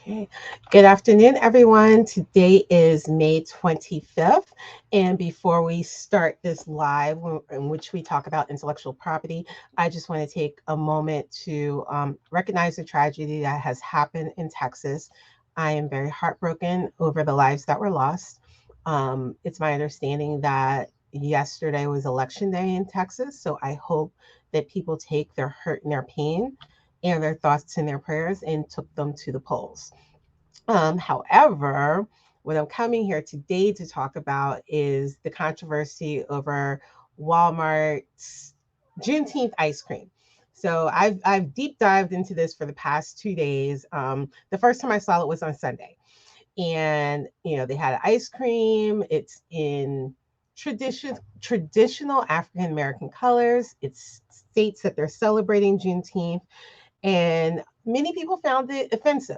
Okay. Good afternoon, everyone. Today is May 25th. And before we start this live, in which we talk about intellectual property, I just want to take a moment to recognize the tragedy that has happened in Texas. I am very heartbroken over the lives that were lost. It's my understanding that yesterday was election day in Texas. So I hope that people take their hurt and their pain and their thoughts and their prayers and took them to the polls. However, what I'm coming here today to talk about is the controversy over Walmart's Juneteenth ice cream. So I've deep dived into this for the past 2 days. The first time I saw it was on Sunday, and they had ice cream. It's in traditional African American colors. It states that they're celebrating Juneteenth, and many people found it offensive.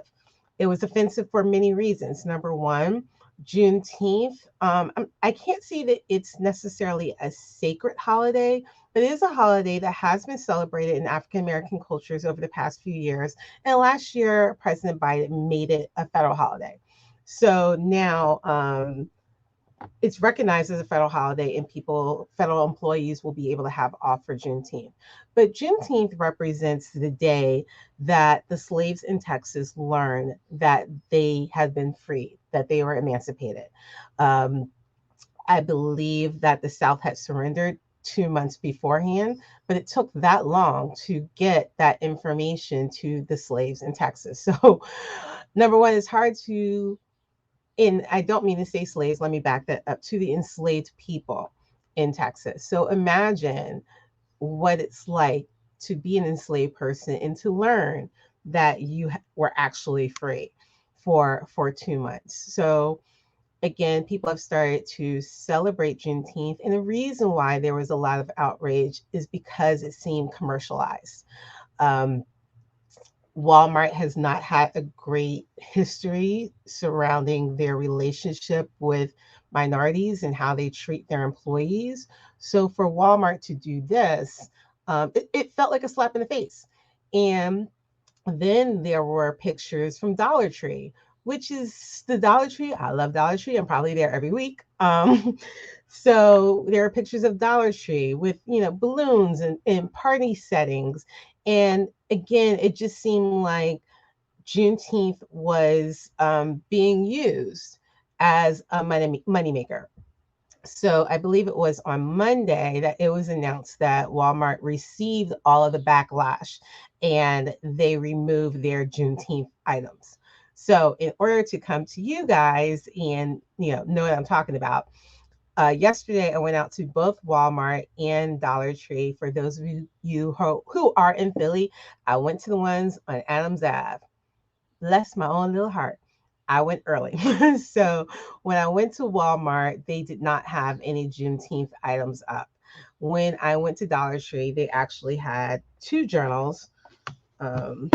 It was offensive for many reasons. Number one, Juneteenth. I can't see that it's necessarily a sacred holiday, but it is a holiday that has been celebrated in African American cultures over the past few years. And last year, President Biden made it a federal holiday. So now it's recognized as a federal holiday, and federal employees will be able to have off for Juneteenth. But Juneteenth represents the day that the slaves in Texas learned that they had been freed, that they were emancipated. Um, I believe that the South had surrendered 2 months beforehand, but it took that long to get that information to the slaves in Texas. So, number one, it's hard to, and I don't mean to say slaves, let me back that up, to the enslaved people in Texas. So imagine what it's like to be an enslaved person and to learn that you were actually free for 2 months. So again, people have started to celebrate Juneteenth, and the reason why there was a lot of outrage is because it seemed commercialized. Um, Walmart has not had a great history surrounding their relationship with minorities and how they treat their employees. So for Walmart to do this, it felt like a slap in the face. And then there were pictures from Dollar Tree, which is the Dollar Tree. I love Dollar Tree. I'm probably there every week. So there are pictures of Dollar Tree with, balloons and party settings. And again, it just seemed like Juneteenth was being used as a money maker. So I believe it was on Monday that it was announced that Walmart received all of the backlash and they removed their Juneteenth items. So in order to come to you guys and know what I'm talking about, yesterday I went out to both Walmart and Dollar Tree. For those of you who are in Philly, I went to the ones on Adams Ave. Bless my own little heart. I went early. So when I went to Walmart, they did not have any Juneteenth items up. When I went to Dollar Tree, they actually had two journals. Um,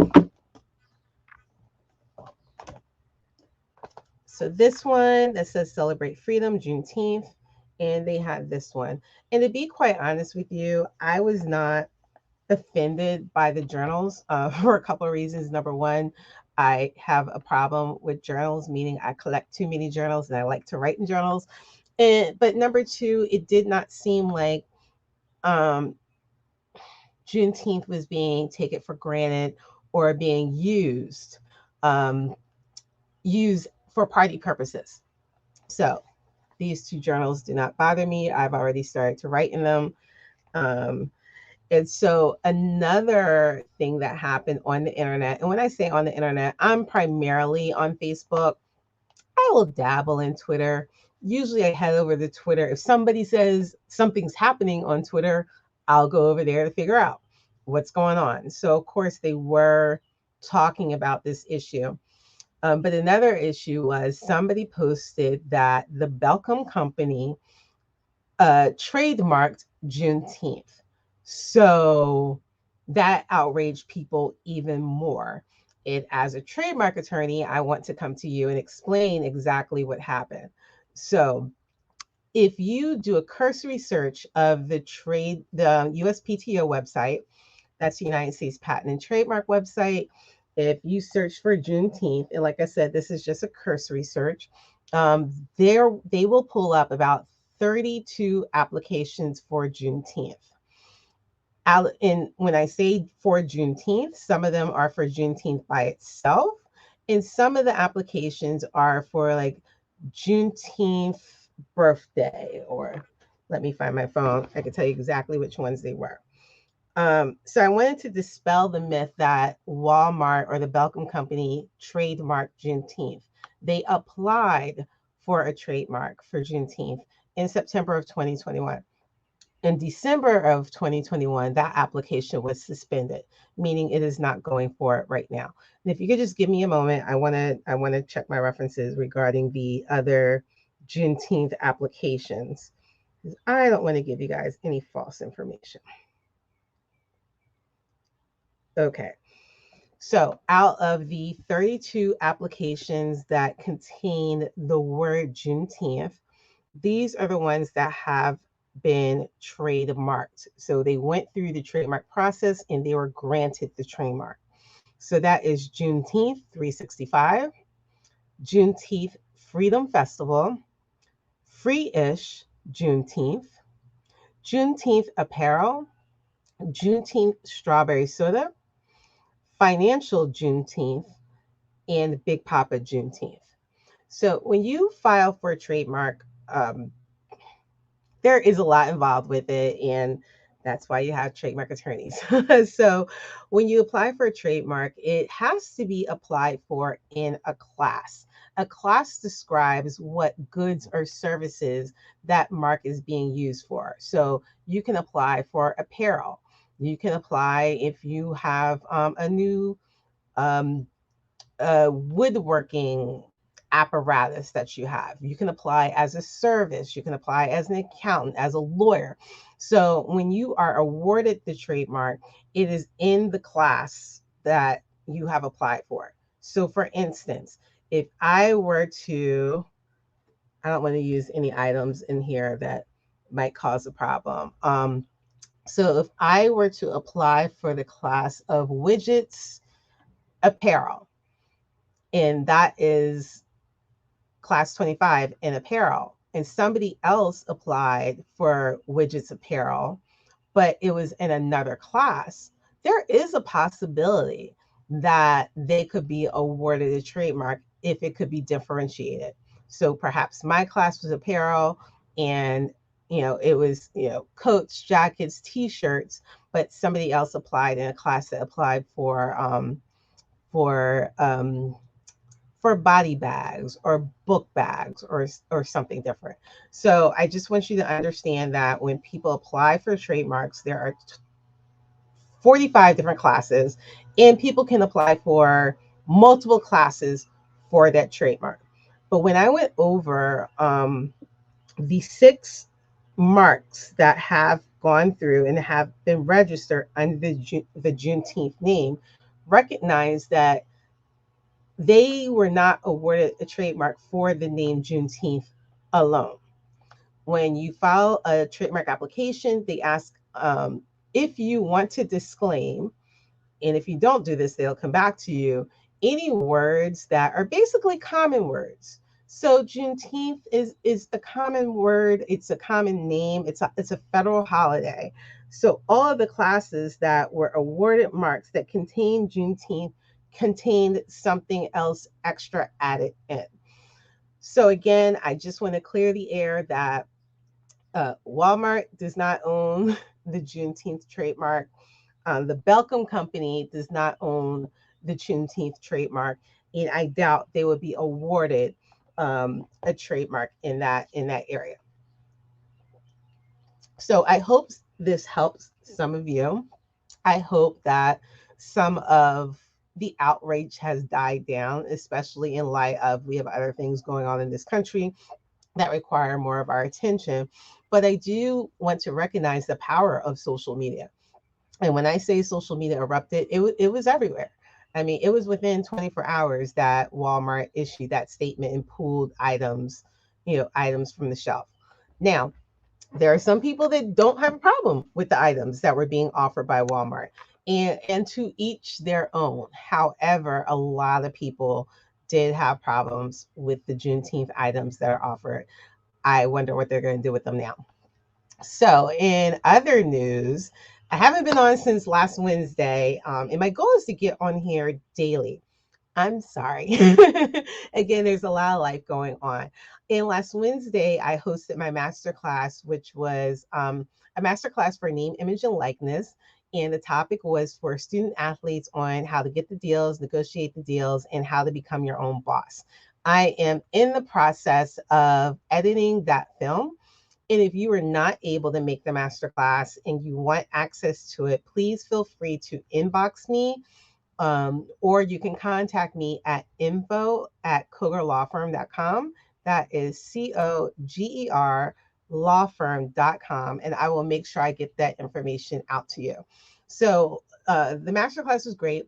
so this one that says Celebrate Freedom, Juneteenth, and they had this one. And to be quite honest with you, I was not offended by the journals for a couple of reasons. Number one, I have a problem with journals, meaning I collect too many journals and I like to write in journals. But number two, it did not seem like um, Juneteenth was being taken for granted or being um, used for party purposes. So these two journals do not bother me. I've already started to write in them. Um, And so another thing that happened on the internet, and when I say on the internet, I'm primarily on Facebook. I will dabble in Twitter. Usually I head over to Twitter. If somebody says something's happening on Twitter, I'll go over there to figure out what's going on. So, of course, they were talking about this issue. But another issue was somebody posted that the Belcom Company trademarked Juneteenth. So that outraged people even more. And as a trademark attorney, I want to come to you and explain exactly what happened. So if you do a cursory search of the USPTO website, that's the United States Patent and Trademark website, If you search for Juneteenth, and like I said, this is just a cursory search, they will pull up about 32 applications for Juneteenth. And when I say for Juneteenth, some of them are for Juneteenth by itself, and some of the applications are for like Juneteenth birthday, or let me find my phone. I can tell you exactly which ones they were. So I wanted to dispel the myth that Walmart or the Belcom Company trademarked Juneteenth. They applied for a trademark for Juneteenth in September of 2021. In December of 2021, that application was suspended, meaning it is not going for it right now. And if you could just give me a moment, I want to check my references regarding the other Juneteenth applications. I don't want to give you guys any false information. Okay. So, out of the 32 applications that contain the word Juneteenth, these are the ones that have been trademarked. So, they went through the trademark process and they were granted the trademark. So, that is Juneteenth 365, Juneteenth Freedom Festival, Free Ish Juneteenth, Juneteenth Apparel, Juneteenth Strawberry Soda, Financial Juneteenth, and Big Papa Juneteenth. So when you file for a trademark, there is a lot involved with it, and that's why you have trademark attorneys. So when you apply for a trademark, it has to be applied for in a class. A class describes what goods or services that mark is being used for. So you can apply for apparel. You can apply if you have a new um, woodworking apparatus that you have. You can apply as a service, you can apply as an accountant, as a lawyer. So when you are awarded the trademark, it is in the class that you have applied for. So for instance, if I were to, I don't want to use any items in here that might cause a problem. So if I were to apply for the class of widgets apparel, and that is class 25 in apparel, and somebody else applied for widgets apparel, but it was in another class, there is a possibility that they could be awarded a trademark if it could be differentiated. So perhaps my class was apparel, and it was coats, jackets, t-shirts, but somebody else applied in a class that applied for body bags or book bags or something different. So I just want you to understand that when people apply for trademarks, there are 45 different classes, and people can apply for multiple classes for that trademark. But when I went over the 6 marks that have gone through and have been registered under the Juneteenth name, recognize that they were not awarded a trademark for the name Juneteenth alone. When you file a trademark application, they ask if you want to disclaim, and if you don't do this, they'll come back to you, any words that are basically common words. So Juneteenth is a common word. It's a common name. It's a federal holiday. So all of the classes that were awarded marks that contain Juneteenth contained something else extra added in. So again, I just want to clear the air that Walmart does not own the Juneteenth trademark. The Belcom Company does not own the Juneteenth trademark, and I doubt they would be awarded a trademark in that area. So I hope this helps some of you. I hope that some of the outrage has died down, especially in light of we have other things going on in this country that require more of our attention. But I do want to recognize the power of social media. And when I say social media erupted, it was everywhere. I mean, it was within 24 hours that Walmart issued that statement and pulled items from the shelf. Now, there are some people that don't have a problem with the items that were being offered by Walmart. And to each their own. However, a lot of people did have problems with the Juneteenth items that are offered. I wonder what they're going to do with them now. So, in other news, I haven't been on since last Wednesday, and my goal is to get on here daily. I'm sorry. Again, there's a lot of life going on. And last Wednesday, I hosted my masterclass, which was a masterclass for name, image, and likeness. And the topic was for student athletes on how to get the deals, negotiate the deals, and how to become your own boss. I am in the process of editing that film. And if you were not able to make the masterclass and you want access to it, please feel free to inbox me, or you can contact me at info@cogerlawfirm.com. That is COGER lawfirm.com. And I will make sure I get that information out to you. So the masterclass was great.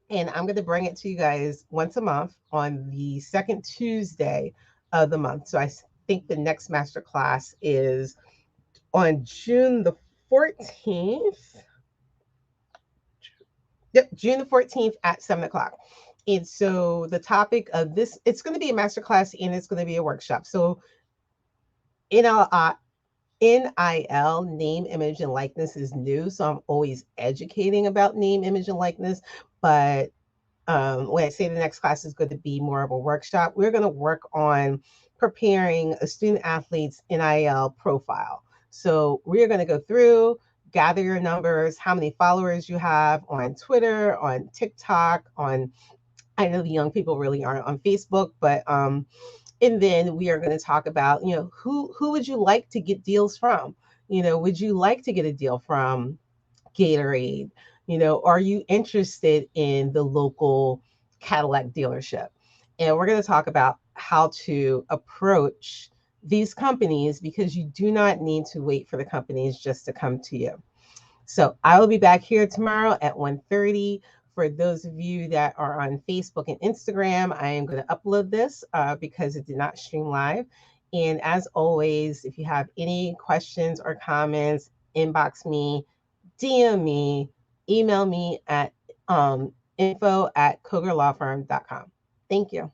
And I'm going to bring it to you guys once a month on the second Tuesday of the month. So I think the next masterclass is on June the 14th. Yep, June the 14th at 7 o'clock. And so the topic of this, it's going to be a masterclass and it's going to be a workshop. So NIL, name, image, and likeness is new. So I'm always educating about name, image, and likeness. But when I say the next class is going to be more of a workshop, we're going to work on preparing a student athlete's NIL profile. So we're going to go through, gather your numbers, how many followers you have on Twitter, on TikTok, I know the young people really aren't on Facebook, but and then we are going to talk about, who would you like to get deals from? Would you like to get a deal from Gatorade? Are you interested in the local Cadillac dealership? And we're going to talk about how to approach these companies, because you do not need to wait for the companies just to come to you. So I will be back here tomorrow at 1:30. For those of you that are on Facebook and Instagram, I am going to upload this because it did not stream live. And as always, if you have any questions or comments, inbox me, DM me, email me at info@cogerlawfirm.com. Thank you.